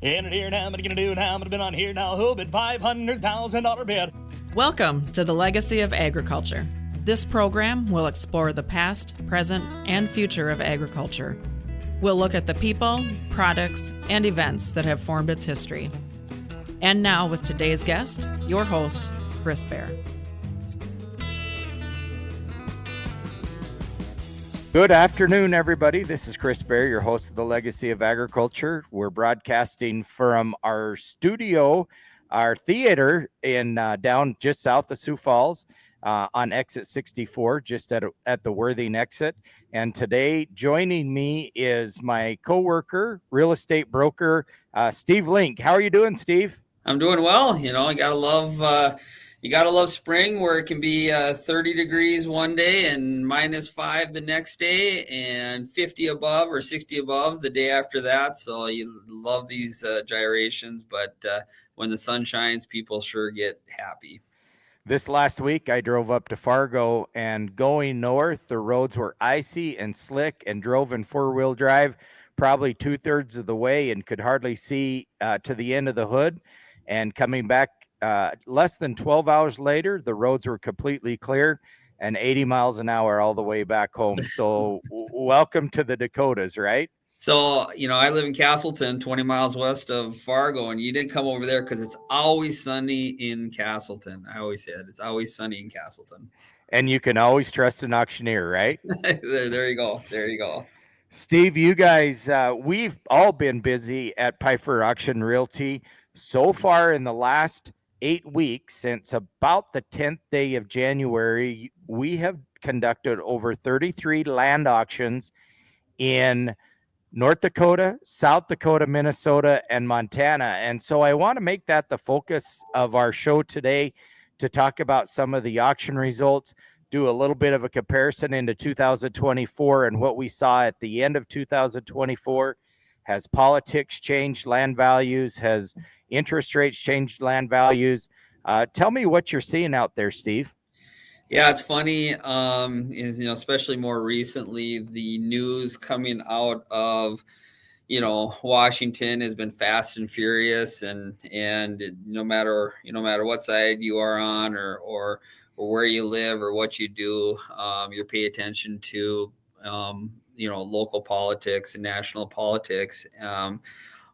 In it here now, I'm gonna do now, I'm gonna been on here now, who bid $500,000 bid. Welcome to the Legacy of Agriculture. This program will explore the past, present, and future of agriculture. We'll look at the people, products, and events that have formed its history. And now, with today's guest, your host, Chris Bair. Good afternoon, everybody. This is Chris Bair, your host of the Legacy of Agriculture. We're broadcasting from our studio, our theater in down just south of Sioux Falls on exit 64, just at the Worthing exit. And today, joining me is my coworker, real estate broker, Steve Link. How are you doing, Steve? I'm doing well. You gotta love spring where it can be 30 degrees one day and -5 the next day and 50 above or 60 above the day after that. So you love these gyrations, but when the sun shines, people sure get happy. This last week, I drove up to Fargo, and going north, the roads were icy and slick, and drove in four-wheel drive probably 2/3 of the way and could hardly see to the end of the hood. And coming back less than 12 hours later, the roads were completely clear and 80 miles an hour all the way back home. So welcome to the Dakotas, right? So, I live in Castleton, 20 miles west of Fargo, and you didn't come over there because it's always sunny in Castleton. I always said it's always sunny in Castleton. And you can always trust an auctioneer, right? There you go. There you go. Steve, you guys, we've all been busy at Piper Auction Realty. So far in the last 8 weeks, since about the 10th day of January, we have conducted over 33 land auctions in North Dakota, South Dakota, Minnesota, and Montana. And so I want to make that the focus of our show today, to talk about some of the auction results, do a little bit of a comparison into 2024 and what we saw at the end of 2024. Has politics changed land values? Has interest rates changed land values? Tell me what you're seeing out there, Steve. Yeah, it's funny, especially more recently, the news coming out of, Washington has been fast and furious, and no matter what side you are on or where you live or what you do, you pay attention to, local politics and national politics.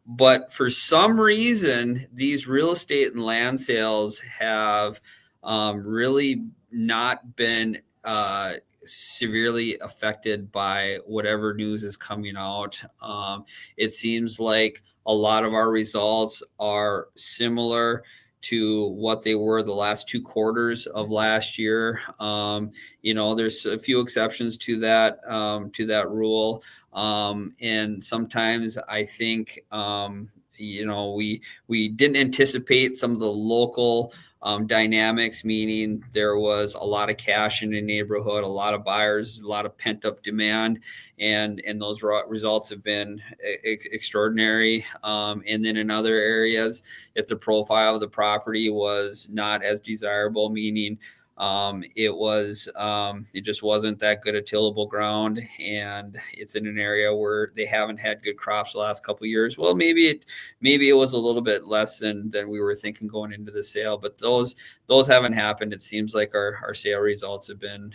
But for some reason, these real estate and land sales have really not been severely affected by whatever news is coming out. It seems like a lot of our results are similar to what they were the last 2 quarters of last year. There's a few exceptions to that rule. And sometimes I think, we didn't anticipate some of the local dynamics, meaning there was a lot of cash in the neighborhood, a lot of buyers, a lot of pent up demand, and those results have been extraordinary. And then in other areas, if the profile of the property was not as desirable, meaning it just wasn't that good a tillable ground, and it's in an area where they haven't had good crops the last couple of years. Well, maybe it was a little bit less than we were thinking going into the sale, but those haven't happened. It seems like our sale results have been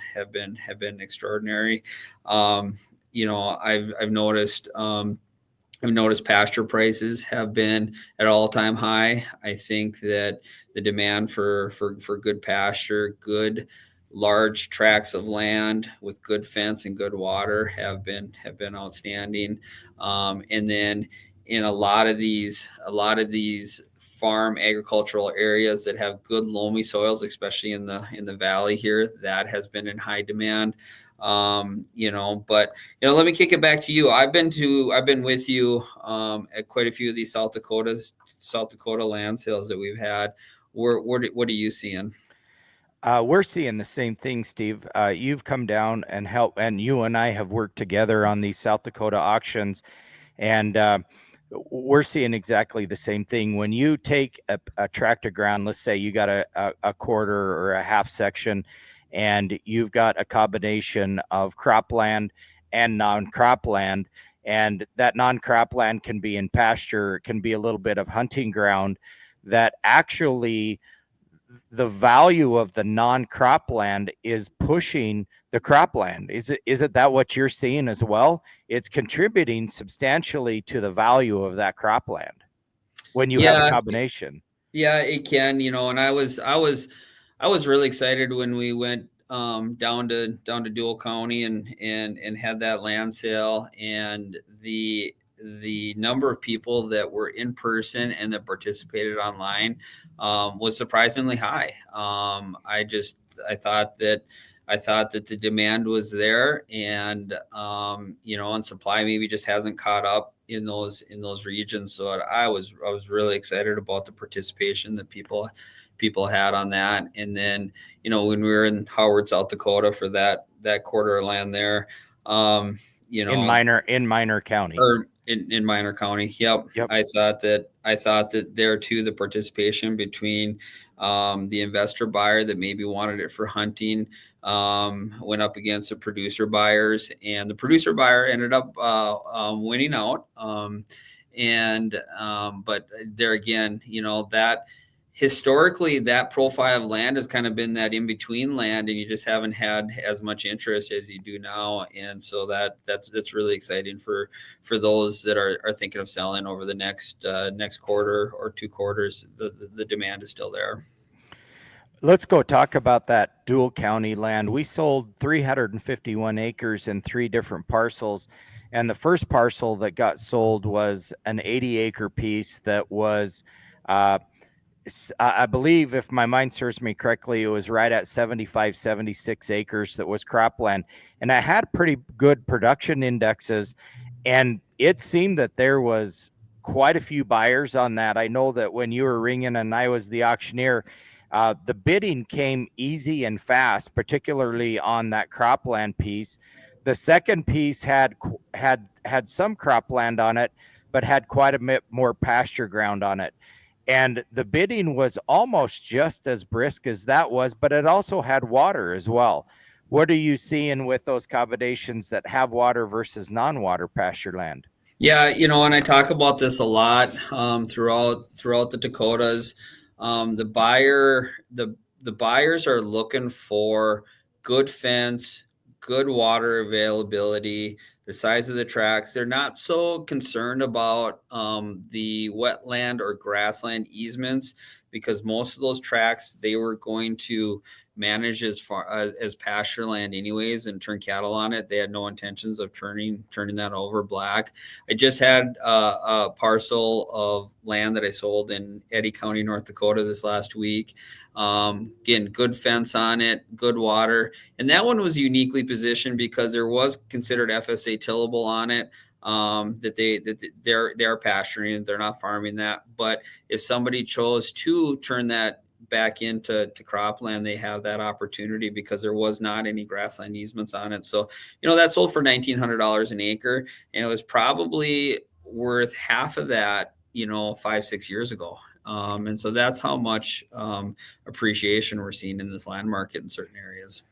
extraordinary. I've noticed. I've noticed pasture prices have been at all-time high. I think that the demand for good pasture, good large tracts of land with good fence and good water have been outstanding. And then in a lot of these farm agricultural areas that have good loamy soils, especially in the valley here, that has been in high demand. But let me kick it back to you. I've been with you at quite a few of these South Dakota land sales that we've had. What are you seeing? We're seeing the same thing, Steve. You've come down and helped, and you and I have worked together on these South Dakota auctions, and we're seeing exactly the same thing. When you take a tract of ground, let's say you got a quarter or a half section, and you've got a combination of cropland and non-cropland, and that non-cropland can be in pasture, it can be a little bit of hunting ground, that actually the value of the non-cropland is pushing the cropland. Is it that what you're seeing as well? It's contributing substantially to the value of that cropland when you have a combination. Yeah, it can, and I was really excited when we went down to Dual County and had that land sale, and the number of people that were in person and that participated online was surprisingly high. I thought that the demand was there, and and supply maybe just hasn't caught up in those regions. So I was really excited about the participation that people had on that. And then, when we were in Howard, South Dakota for that quarter of land there, in Minor County. Or in Minor County. Yep. I thought that there too, the participation between the investor buyer that maybe wanted it for hunting went up against the producer buyers, and the producer buyer ended up winning out. But there again, that historically that profile of land has kind of been that in between land, and you just haven't had as much interest as you do now. And so that's really exciting for those that are thinking of selling over the next quarter or 2 quarters. The demand is still there. Let's go talk about that Dual County land. We sold 351 acres in 3 different parcels. And the first parcel that got sold was an 80-acre piece that was, I believe, if my mind serves me correctly, it was right at 75, 76 acres that was cropland. And I had pretty good production indexes, and it seemed that there was quite a few buyers on that. I know that when you were ringing and I was the auctioneer, the bidding came easy and fast, particularly on that cropland piece. The second piece had some cropland on it, but had quite a bit more pasture ground on it. And the bidding was almost just as brisk as that was, but it also had water as well. What are you seeing with those combinations that have water versus non-water pasture land? Yeah, and I talk about this a lot throughout the Dakotas. The buyers are looking for good fence, good water availability, the size of the tracts. They're not so concerned about the wetland or grassland easements, because most of those tracts they were going to manage as far as pasture land anyways and turn cattle on it. They had no intentions of turning that over black. I just had a parcel of land that I sold in Eddy County, North Dakota this last week. Again, good fence on it, good water. And that one was uniquely positioned because there was considered FSA tillable on it. That they're pasturing, they're not farming that. But if somebody chose to turn that back into cropland, they have that opportunity because there was not any grassland easements on it. So, that sold for $1,900 an acre, and it was probably worth half of that, 5-6 years ago. And so that's how much appreciation we're seeing in this land market in certain areas.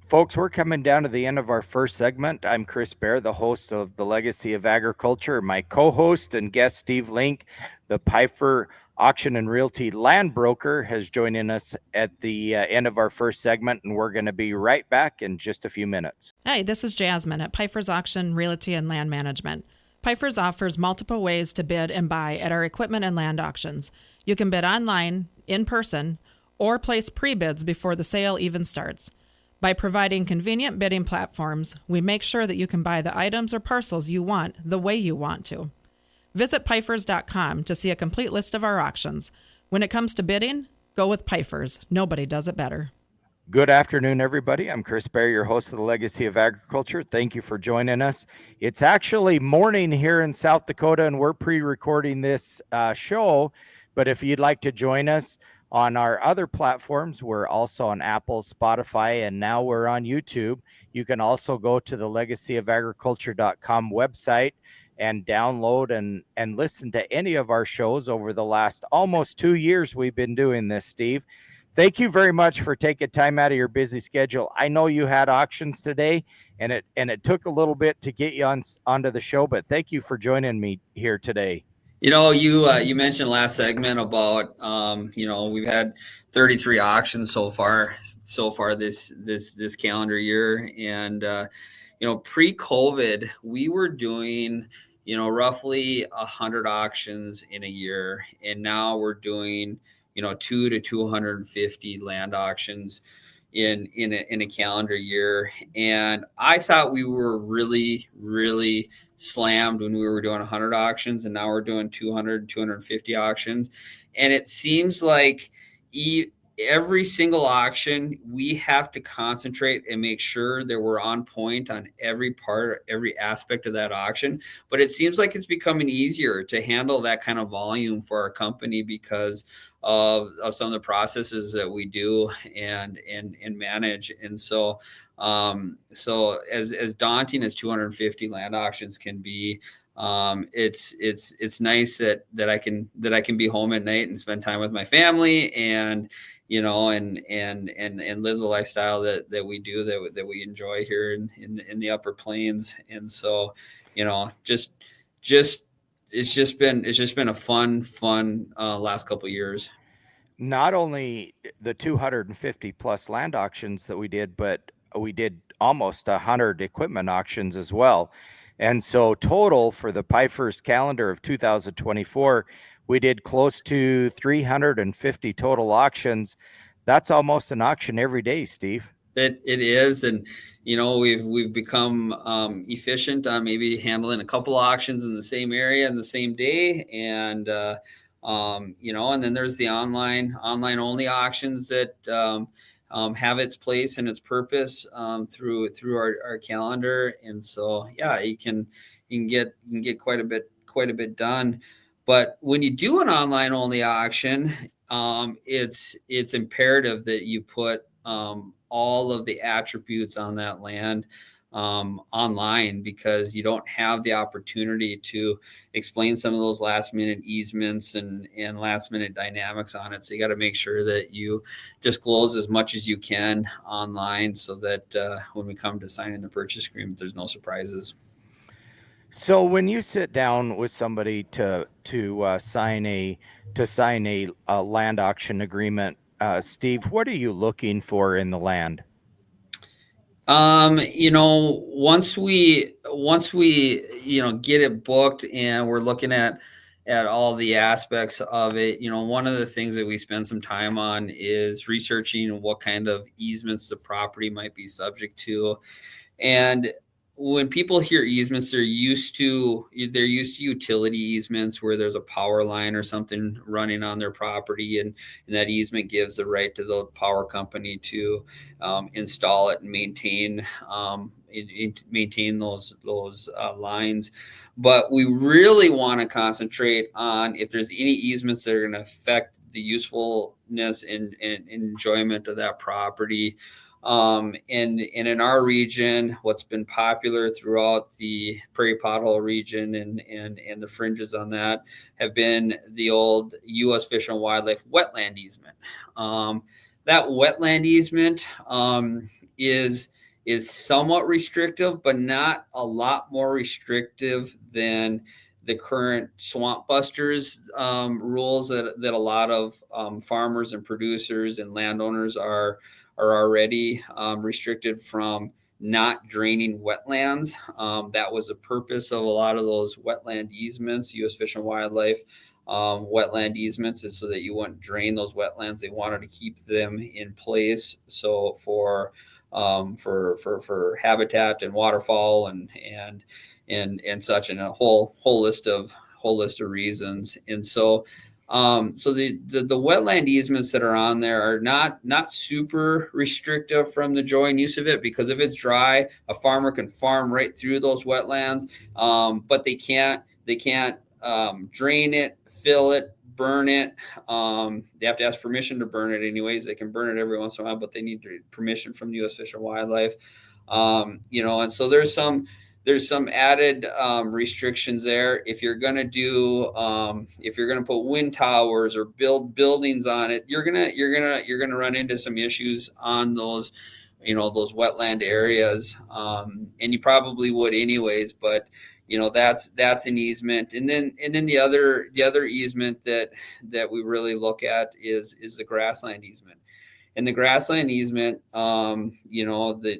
Folks, we're coming down to the end of our first segment. I'm Chris Bair, the host of The Legacy of Agriculture. My co-host and guest, Steve Link, the Pfeiffer Auction and Realty land broker, has joined us at the end of our first segment, and we're going to be right back in just a few minutes. Hi, this is Jasmine at Pfeiffer's Auction, Realty, and Land Management. Pfeiffer's offers multiple ways to bid and buy at our equipment and land auctions. You can bid online, in person, or place pre-bids before the sale even starts. By providing convenient bidding platforms, we make sure that you can buy the items or parcels you want the way you want to. Visit Pfeiffers.com to see a complete list of our auctions. When it comes to bidding, go with Pfeiffers. Nobody does it better. Good afternoon, everybody. I'm Chris Bair, your host of The Legacy of Agriculture. Thank you for joining us. It's actually morning here in South Dakota, and we're pre-recording this show. But if you'd like to join us on our other platforms, we're also on Apple, Spotify, and now we're on YouTube. You can also go to the legacyofagriculture.com website and download and listen to any of our shows over the last almost 2 years we've been doing this, Steve. Thank you very much for taking time out of your busy schedule. I know you had auctions today, and it took a little bit to get you onto the show, but thank you for joining me here today. You mentioned last segment about we've had 33 auctions so far this calendar year, and pre-COVID we were doing roughly 100 auctions in a year, and now we're doing 2 to 250 land auctions in a calendar year. And I thought we were really slammed when we were doing 100 auctions, and now we're doing 250 auctions. And it seems like every single auction we have to concentrate and make sure that we're on point on every aspect of that auction. But it seems like it's becoming easier to handle that kind of volume for our company because of some of the processes that we do and manage. And so as daunting as 250 land auctions can be, it's nice that I can be home at night and spend time with my family and live the lifestyle that we do, that we enjoy here in the Upper Plains. And so it's just been a fun last couple of years. Not only the 250 plus land auctions that we did, but we did almost 100 equipment auctions as well. And so total for the Pfeiffer's calendar of 2024, we did close to 350 total auctions. That's almost an auction every day, Steve. It is. And, we've become efficient on maybe handling a couple auctions in the same area in the same day. And, and then there's the online only auctions that have its place and its purpose through our calendar. And so, yeah, you can get quite a bit done. But when you do an online only auction, it's imperative that you put all of the attributes on that land online, because you don't have the opportunity to explain some of those last minute easements and last minute dynamics on it. So you got to make sure that you disclose as much as you can online, so that when we come to signing the purchase agreement, there's no surprises. So when you sit down with somebody to sign a land auction agreement, Steve, what are you looking for in the land? Once we get it booked and we're looking at all the aspects of it, one of the things that we spend some time on is researching what kind of easements the property might be subject to. And when people hear easements, they're used to utility easements where there's a power line or something running on their property, and that easement gives the right to the power company to install it and maintain those lines. But we really want to concentrate on if there's any easements that are going to affect the usefulness and enjoyment of that property. And in our region, what's been popular throughout the Prairie Pothole region and the fringes on that have been the old U.S. Fish and Wildlife wetland easement. That wetland easement is somewhat restrictive, but not a lot more restrictive than the current swamp busters rules that a lot of farmers and producers and landowners are already restricted from not draining wetlands. That was the purpose of a lot of those wetland easements, U.S. Fish and Wildlife wetland easements, is so that you wouldn't drain those wetlands. They wanted to keep them in place, so for habitat and waterfowl and such, and a whole list of reasons. And so the wetland easements that are on there are not super restrictive from the joy and use of it, because if it's dry, a farmer can farm right through those wetlands, but they can't drain it, fill it, burn it. They have to ask permission to burn it anyways. They can burn it every once in a while, but they need permission from the U.S. Fish and Wildlife. And so there's some there's some added restrictions there. If you're going to do, if you're going to put wind towers or build buildings on it, you're gonna run into some issues on those, those wetland areas, and you probably would anyways. But that's an easement, and then the other easement that we really look at is the grassland easement. And the grassland easement, the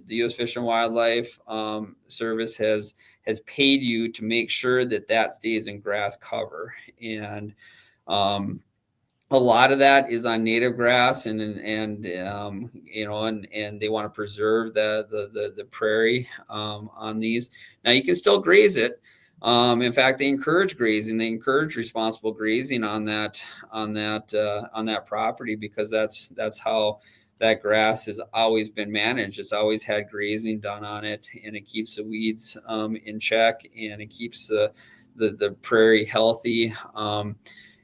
U.S. Fish and Wildlife Service has paid you to make sure that stays in grass cover, and a lot of that is on native grass, and they want to preserve the prairie on these. Now you can still graze it. In fact, they encourage grazing. They encourage responsible grazing on that property, because that's how that grass has always been managed. It's always had grazing done on it, and it keeps the weeds in check, and it keeps the prairie healthy.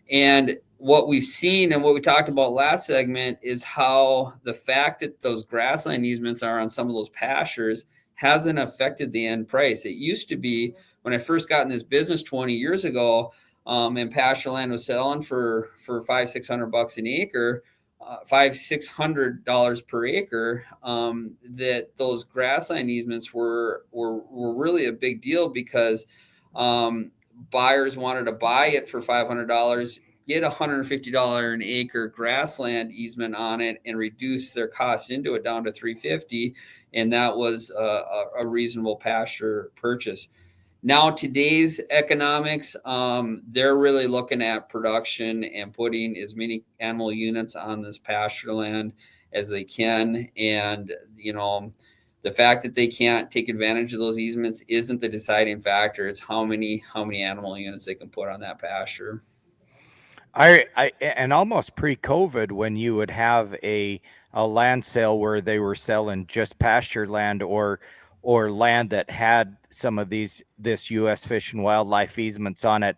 And what we've seen and what we talked about last segment is how the fact that those grassland easements are on some of those pastures hasn't affected the end price. It used to be, when I first got in this business 20 years ago, and pasture land was selling for $500-600 an acre, $500-600 per acre, that those grassland easements were really a big deal, because buyers wanted to buy it for $500, get $150 an acre grassland easement on it, and reduce their cost into it down to $350, and that was a reasonable pasture purchase. Now, today's economics, they're really looking at production and putting as many animal units on this pasture land as they can. And, the fact that they can't take advantage of those easements isn't the deciding factor. It's how many animal units they can put on that pasture. And almost pre-COVID, when you would have a land sale where they were selling just pasture land or land that had some of this U.S. Fish and Wildlife easements on it,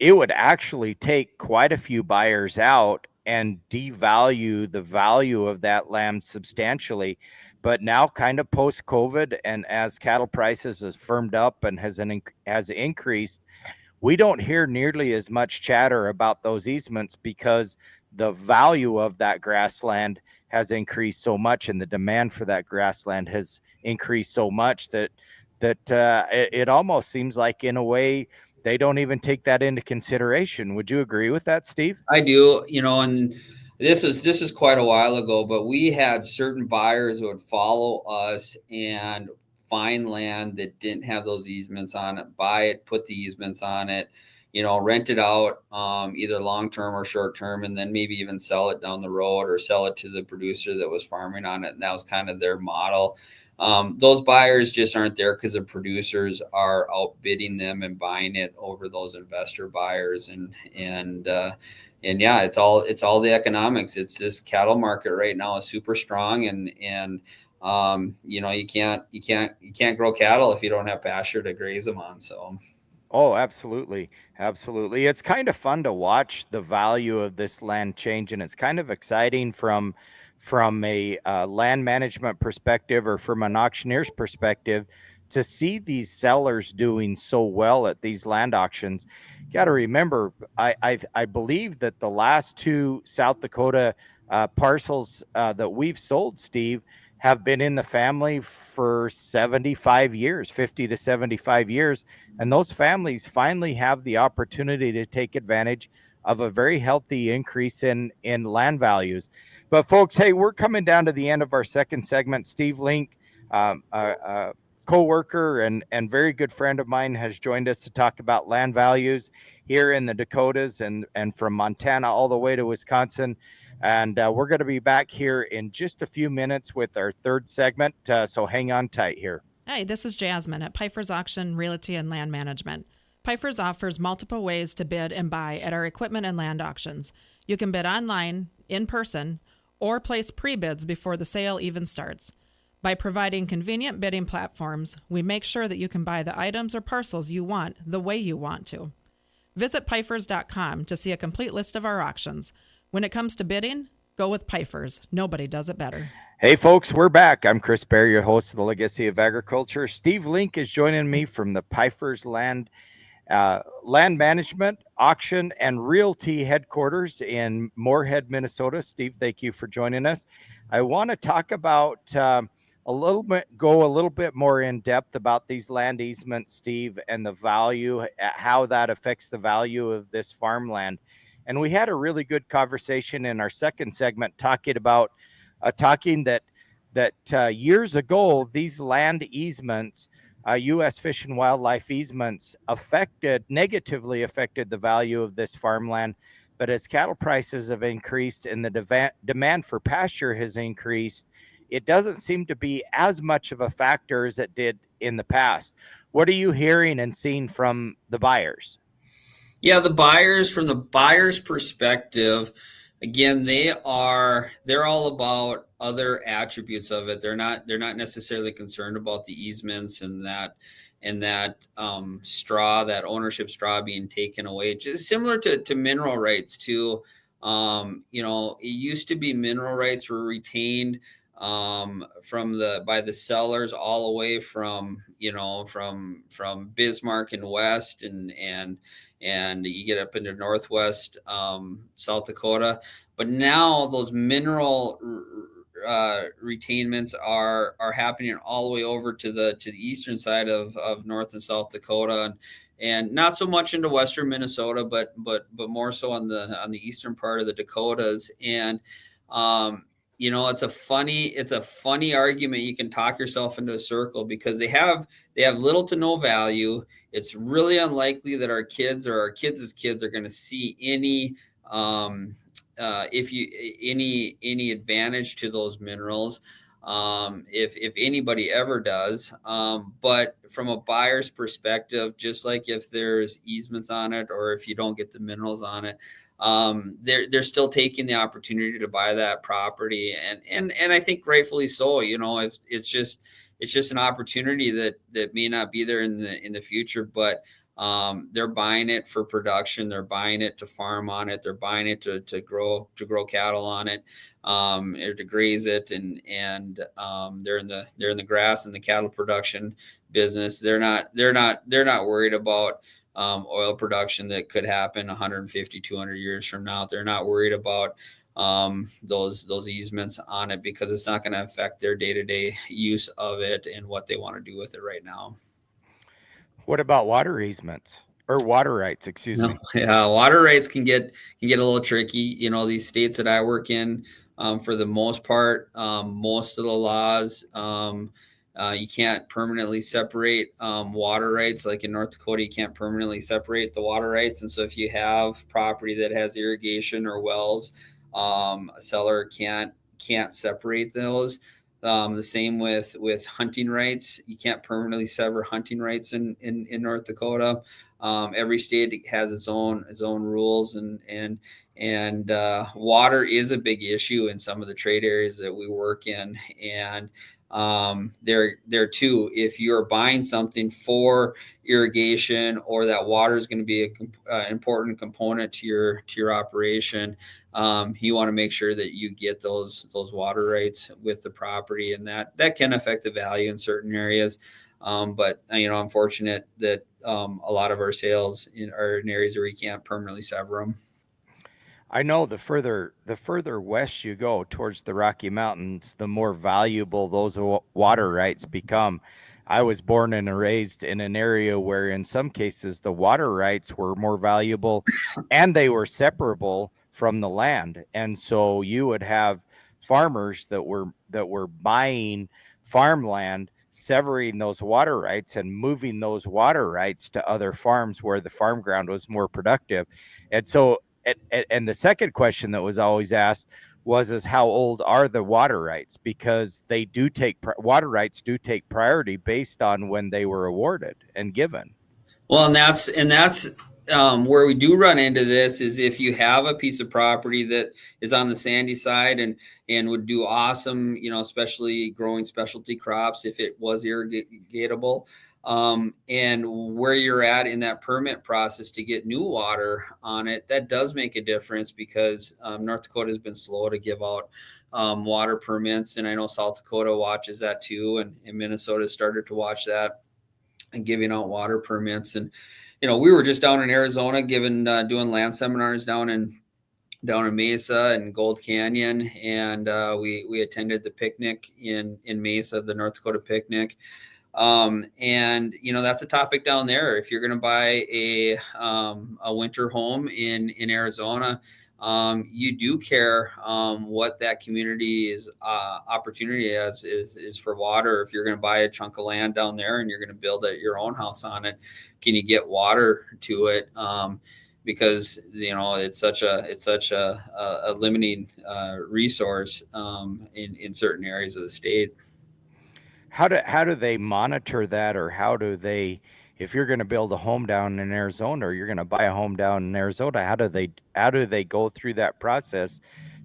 it would actually take quite a few buyers out and devalue the value of that land substantially. But now, kind of post-COVID, and as cattle prices has firmed up and has increased, we don't hear nearly as much chatter about those easements, because the value of that grassland has increased so much, and the demand for that grassland has increased so much that it almost seems like, in a way, they don't even take that into consideration. Would you agree with that, Steve? I do, and this is quite a while ago, but we had certain buyers who would follow us and find land that didn't have those easements on it, buy it, put the easements on it, rent it out, either long-term or short-term, and then maybe even sell it down the road or sell it to the producer that was farming on it. And that was kind of their model. Those buyers just aren't there, because the producers are outbidding them and buying it over those investor buyers. And yeah, it's all the economics. It's this cattle market right now is super strong, and you can't grow cattle if you don't have pasture to graze them on. So. Oh, absolutely. Absolutely. It's kind of fun to watch the value of this land change, and it's kind of exciting from a land management perspective, or from an auctioneer's perspective, to see these sellers doing so well at these land auctions. You got to remember, I believe that the last two South Dakota parcels that we've sold, Steve, have been in the family for 75 years, 50 to 75 years. And those families finally have the opportunity to take advantage of a very healthy increase in land values. But folks, hey, we're coming down to the end of our second segment. Steve Link, a co-worker and very good friend of mine, has joined us to talk about land values here in the Dakotas, and from Montana all the way to Wisconsin. And we're going to be back here in just a few minutes with our third segment. So hang on tight here. Hi, this is Jasmine at Pfeiffer's Auction Realty and Land Management. Pfeiffer's offers multiple ways to bid and buy at our equipment and land auctions. You can bid online, in person, or place pre-bids before the sale even starts. By providing convenient bidding platforms, we make sure that you can buy the items or parcels you want the way you want to. Visit Pfeiffer's.com to see a complete list of our auctions. When it comes to bidding, go with Pfeiffer's. Nobody does it better. Hey folks, we're back. I'm Chris Bair, your host of the Legacy of Agriculture. Steve Link is joining me from the Pfeiffer's Land Management, Auction, and Realty headquarters in Moorhead, Minnesota. Steve, thank you for joining us. I want to talk about go a little bit more in depth about these land easements, Steve, and the value, how that affects the value of this farmland. And we had a really good conversation in our second segment talking about years ago, these land easements, U.S. Fish and Wildlife easements, negatively affected the value of this farmland. But as cattle prices have increased and the demand for pasture has increased, it doesn't seem to be as much of a factor as it did in the past. What are you hearing and seeing from the buyers? Yeah, from the buyer's perspective, again, they're all about other attributes of it. They're not necessarily concerned about the easements and that that ownership straw being taken away. Just similar to mineral rights too. It used to be mineral rights were retained by the sellers all the way from Bismarck and west and you get up into northwest South Dakota. But now those mineral retainments are happening all the way over to the eastern side of North and South Dakota, and not so much into western Minnesota, but more so on the eastern part of the Dakotas. And it's a funny argument. You can talk yourself into a circle because they have little to no value. It's really unlikely that our kids or our kids' kids are going to see any any advantage to those minerals, if anybody ever does. But from a buyer's perspective, just like if there's easements on it or if you don't get the minerals on it, they're still taking the opportunity to buy that property, and I think rightfully so. If it's just an opportunity that may not be there in the future, but they're buying it for production. They're buying it to farm on it. They're buying it to grow cattle on it, or to graze it, and they're in the grass and the cattle production business. They're not worried about oil production that could happen 150, 200 years from now. They're not worried about those easements on it because it's not going to affect their day-to-day use of it and what they want to do with it right now. What about water easements or water rights? Excuse me. Yeah, water rights can get a little tricky. These states that I work in, for the most part, most of the laws, you can't permanently separate water rights. Like in North Dakota, you can't permanently separate the water rights. And so if you have property that has irrigation or wells, a seller can't separate those. The same with hunting rights. You can't permanently sever hunting rights in North Dakota. Every state has its own rules, and water is a big issue in some of the trade areas that we work in. And there too, if you're buying something for irrigation or that water is going to be an important component to your operation, you want to make sure that you get those water rights with the property, and that can affect the value in certain areas. But I'm fortunate that a lot of our sales are in areas where we can't permanently sever them. I know the further west you go towards the Rocky Mountains, the more valuable those water rights become. I was born and raised in an area where in some cases the water rights were more valuable and they were separable from the land. And so you would have farmers that were buying farmland, severing those water rights and moving those water rights to other farms where the farm ground was more productive. And so and the second question that was always asked is how old are the water rights? Because they do water rights do take priority based on when they were awarded and given. Well, and that's where we do run into this is if you have a piece of property that is on the sandy side and would do awesome, especially growing specialty crops if it was irrigatable. And where you're at in that permit process to get new water on it, that does make a difference because North Dakota has been slow to give out water permits. And I know South Dakota watches that too. And Minnesota started to watch that and giving out water permits. And, we were just down in Arizona doing land seminars down in Mesa and Gold Canyon. And we attended the picnic in Mesa, the North Dakota picnic. And that's a topic down there. If you're going to buy a winter home in Arizona, you do care what that community's opportunity is for water. If you're going to buy a chunk of land down there and you're going to build your own house on it, can you get water to it? Because it's such a limiting resource in certain areas of the state. How do they monitor that, or how do they, if you're going to build a home down in Arizona or you're going to buy a home down in Arizona, how do they go through that process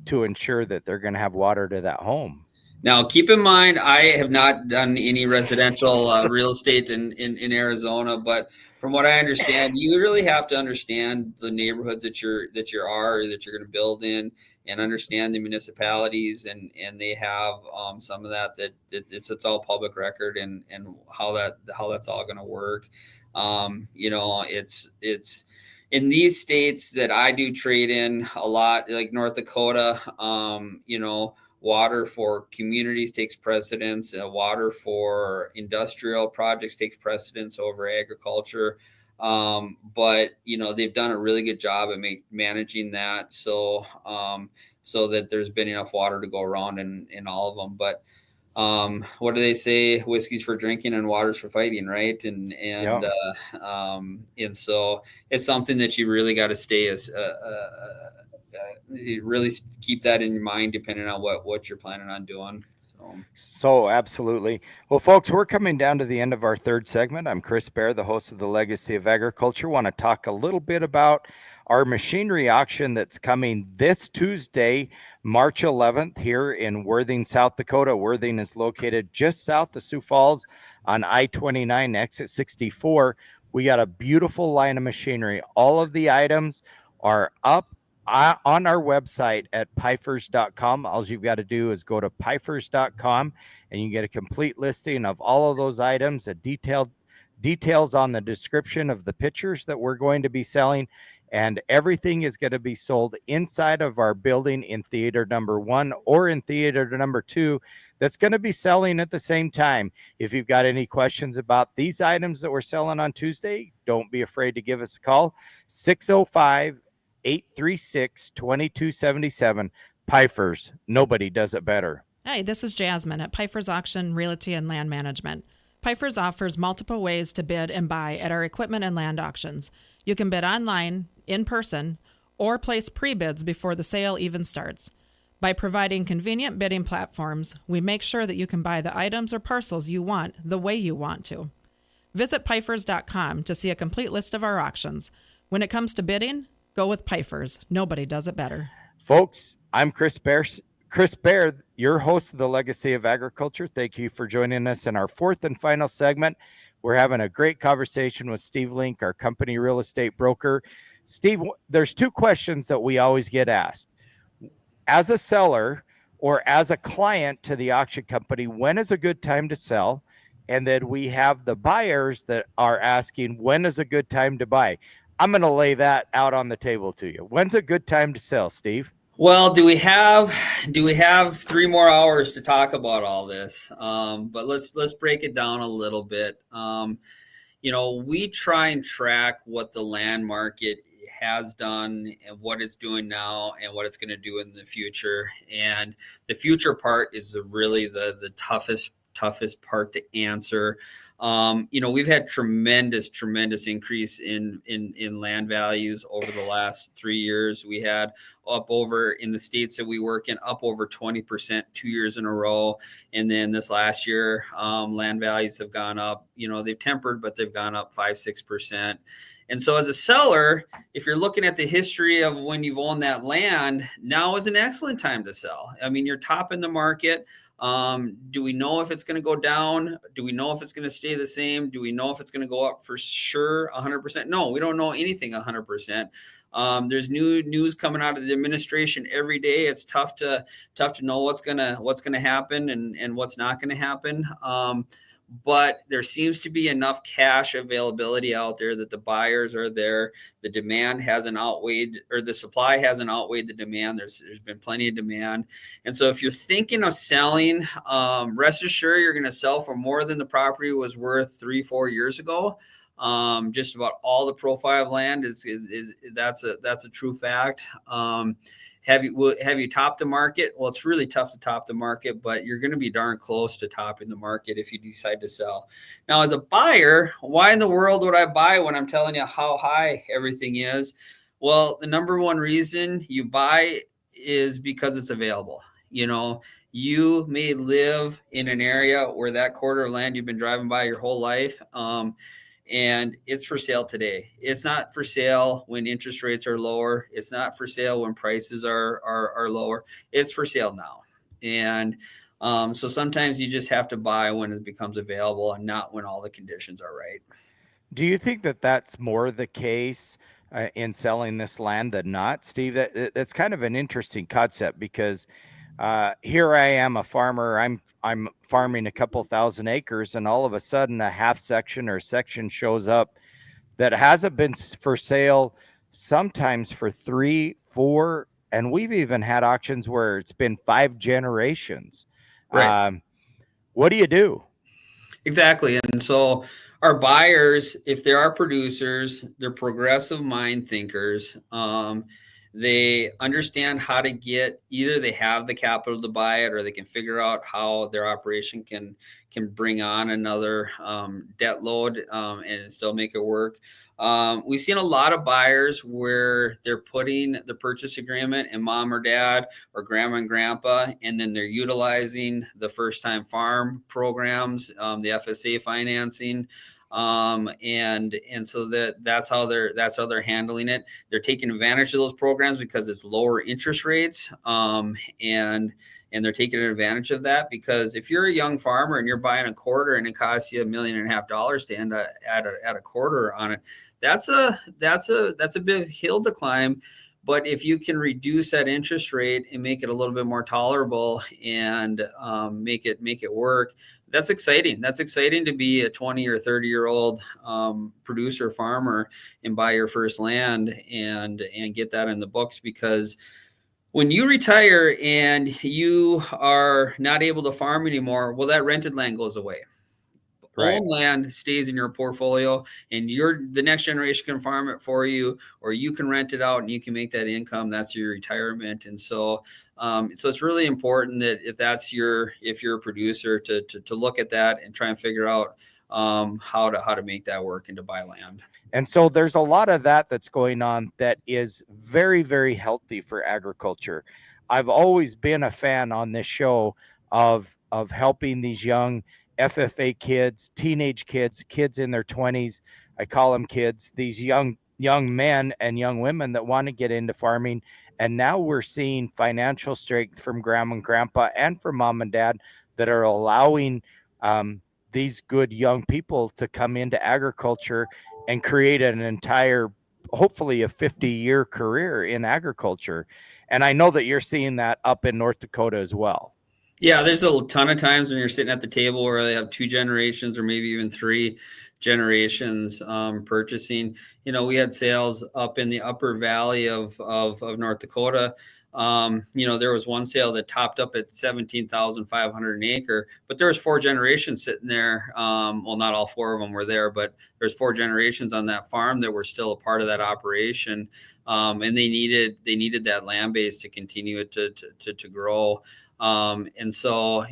to ensure that they're going to have water to that home? Now, keep in mind, I have not done any residential real estate in Arizona, but from what I understand, you really have to understand the neighborhoods that you're going to build in, and understand the municipalities, and they have some of that it's all public record, and how that's all going to work. It's in these states that I do trade in a lot, like North Dakota. Water for communities takes precedence. Water for industrial projects takes precedence over agriculture. But they've done a really good job at managing that, so that there's been enough water to go around in all of them. But what do they say? Whiskey's for drinking and water's for fighting, right? And so it's something that you really got to stay as you really keep that in your mind, depending on what you're planning on doing. So absolutely. Well, folks, we're coming down to the end of our third segment. I'm Chris Bair, the host of the Legacy of Agriculture. Want to talk a little bit about our machinery auction that's coming this Tuesday, March 11th, here in Worthing, South Dakota. Worthing is located just south of Sioux Falls on I-29, exit 64. We got a beautiful line of machinery. All of the items are up on our website at pifers.com. All you've got to do is go to pifers.com and you get a complete listing of all of those items, details on the description of the pictures that we're going to be selling, and everything is going to be sold inside of our building in theater number 1 or in theater number 2. That's going to be selling at the same time. If you've got any questions about these items that we're selling on Tuesday, don't be afraid to give us a call. 605-836-2277. Pifers, nobody does it better. Hi, this is Jasmine at Pifers Auction Realty and Land Management. Pifers offers multiple ways to bid and buy at our equipment and land auctions. You can bid online, in person, or place pre-bids before the sale even starts. By providing convenient bidding platforms, we make sure that you can buy the items or parcels you want the way you want to. Visit pifers.com to see a complete list of our auctions. When it comes to bidding, go with Pifers. Nobody does it better. Folks, I'm Chris Bair, your host of the Legacy of Agriculture. Thank you for joining us in our fourth and final segment. We're having a great conversation with Steve Link, our company real estate broker. Steve, there's two questions that we always get asked. As a seller or as a client to the auction company, when is a good time to sell? And then we have the buyers that are asking, when is a good time to buy? I'm going to lay that out on the table to you. When's a good time to sell, Steve? Well, do we have 3 more hours to talk about all this? But let's break it down a little bit. We try and track what the land market has done and what it's doing now and what it's going to do in the future. And the future part is really the toughest part to answer. We've had tremendous increase in land values over the last 3 years. We had up over, in the states that we work in, up over 20% 2 years in a row. And then this last year, land values have gone up. They've tempered, but they've gone up 5-6%. And so as a seller, if you're looking at the history of when you've owned that land, now is an excellent time to sell. I mean, you're topping the market. Do we know if it's going to go down? Do we know if it's going to stay the same? Do we know if it's going to go up for sure 100%? No, we don't know anything 100%. There's new news coming out of the administration every day. It's tough to know what's gonna happen and what's not going to happen. But there seems to be enough cash availability out there that the buyers are there. The demand hasn't outweighed, or the supply hasn't outweighed the demand. There's been plenty of demand. And so if you're thinking of selling, rest assured you're going to sell for more than the property was worth 3-4 years ago. Just about all the profile of land is that's a true fact. Have you topped the market? Well, it's really tough to top the market, but you're going to be darn close to topping the market if you decide to sell. Now, as a buyer, why in the world would I buy when I'm telling you how high everything is? Well, the number one reason you buy is because it's available. You may live in an area where that quarter of land you've been driving by your whole life. And it's for sale today. It's not for sale when interest rates are lower. It's not for sale when prices are lower. It's for sale now. And so sometimes you just have to buy when it becomes available and not when all the conditions are right. Do you think that that's more the case in selling this land than not, Steve? That's kind of an interesting concept because here I am, a farmer. I'm farming a couple thousand acres, and all of a sudden a half section or section shows up that hasn't been for sale, sometimes for 3, 4, and we've even had auctions where it's been 5 generations. Right. What do you do? Exactly. And so our buyers, if they are producers, they're progressive mind thinkers. They understand how to get, either they have the capital to buy it, or they can figure out how their operation can bring on another debt load and still make it work. We've seen a lot of buyers where they're putting the purchase agreement in mom or dad or grandma and grandpa, and then they're utilizing the first time farm programs, the FSA financing. And so that's how they're handling it. They're taking advantage of those programs because it's lower interest rates. And they're taking advantage of that, because if you're a young farmer and you're buying a quarter and it costs you $1.5 million to end at a quarter on it, that's a big hill to climb. But if you can reduce that interest rate and make it a little bit more tolerable and make it work, that's exciting. That's exciting to be a 20 or 30-year-old producer farmer and buy your first land and get that in the books, because when you retire and you are not able to farm anymore, well, that rented land goes away. Right. Owned land stays in your portfolio, and the next generation can farm it for you, or you can rent it out and you can make that income. That's your retirement. And so it's really important that if you're a producer to look at that and try and figure out how to make that work and to buy land. And so there's a lot of that's going on that is very, very healthy for agriculture. I've always been a fan on this show of helping these young FFA kids, teenage kids in their 20s. I call them kids, these young men and young women that want to get into farming. And now we're seeing financial strength from grandma and grandpa and from mom and dad that are allowing these good young people to come into agriculture and create an entire, hopefully a 50-year career in agriculture. And I know that you're seeing that up in North Dakota as well. Yeah, there's a ton of times when you're sitting at the table where they have 2 generations or maybe even 3 generations purchasing. We had sales up in the upper valley of North Dakota. There was one sale that topped up at $17,500 an acre, but there was 4 generations sitting there. Well, not all 4 of them were there, but there's 4 generations on that farm that were still a part of that operation. And they needed that land base to continue it to grow. And so,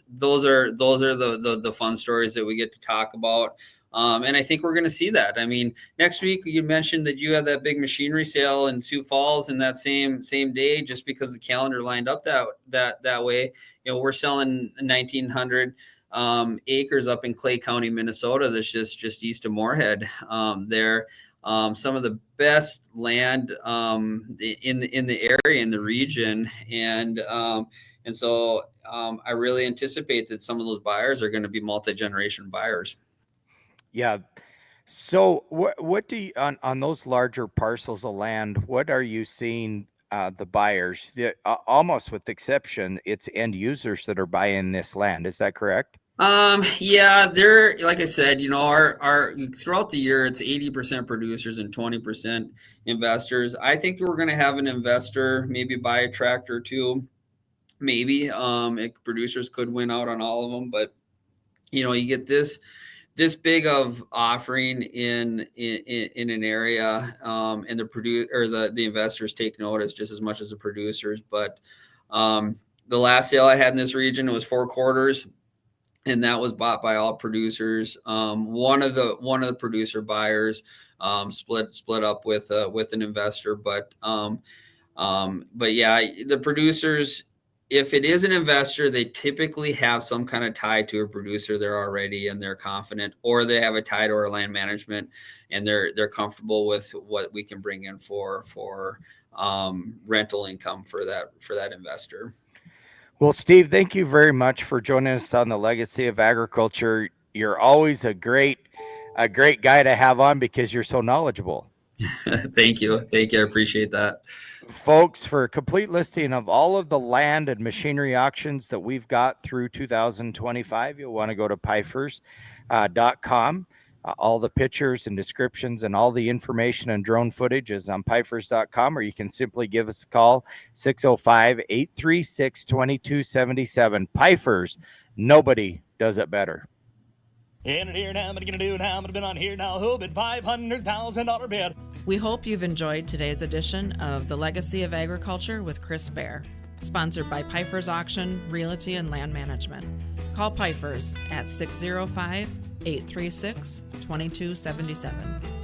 those are the fun stories that we get to talk about. And I think we're going to see that. I mean, next week you mentioned that you have that big machinery sale in Sioux Falls in that same day, just because the calendar lined up that way. We're selling 1,900 acres up in Clay County, Minnesota. That's just east of Moorhead there. some of the best land in the area, in the region, and so I really anticipate that some of those buyers are going to be multi-generation buyers. Yeah. So what do you, on those larger parcels of land, what are you seeing the buyers, almost with exception, it's end users that are buying this land. Is that correct? Yeah, they're, like I said, our throughout the year, it's 80% producers and 20% investors. I think we're going to have an investor maybe buy a tractor or two, maybe. Producers could win out on all of them, but you get this big of offering in an area, and the investors take notice just as much as the producers. But the last sale I had in this region, it was 4 quarters, and that was bought by all producers. One of the producer buyers split up with an investor, but yeah, the producers, if it is an investor, they typically have some kind of tie to a producer there already, and they're confident, or they have a tie to our land management, and they're comfortable with what we can bring in for rental income for that investor. Well, Steve, thank you very much for joining us on the Legacy of Agriculture. You're always a great guy to have on because you're so knowledgeable. Thank you. I appreciate that. Folks, for a complete listing of all of the land and machinery auctions that we've got through 2025, you'll want to go to pifers.com. All the pictures and descriptions and all the information and drone footage is on pifers.com, or you can simply give us a call, 605-836-2277. Pifers, nobody does it better. In it here now, I'm gonna do now. I'm gonna bid on here now. Who bid $500,000 bid? We hope you've enjoyed today's edition of The Legacy of Agriculture with Chris Bair, sponsored by Pifers Auction, Realty, and Land Management. Call Pifers at 605-836-2277.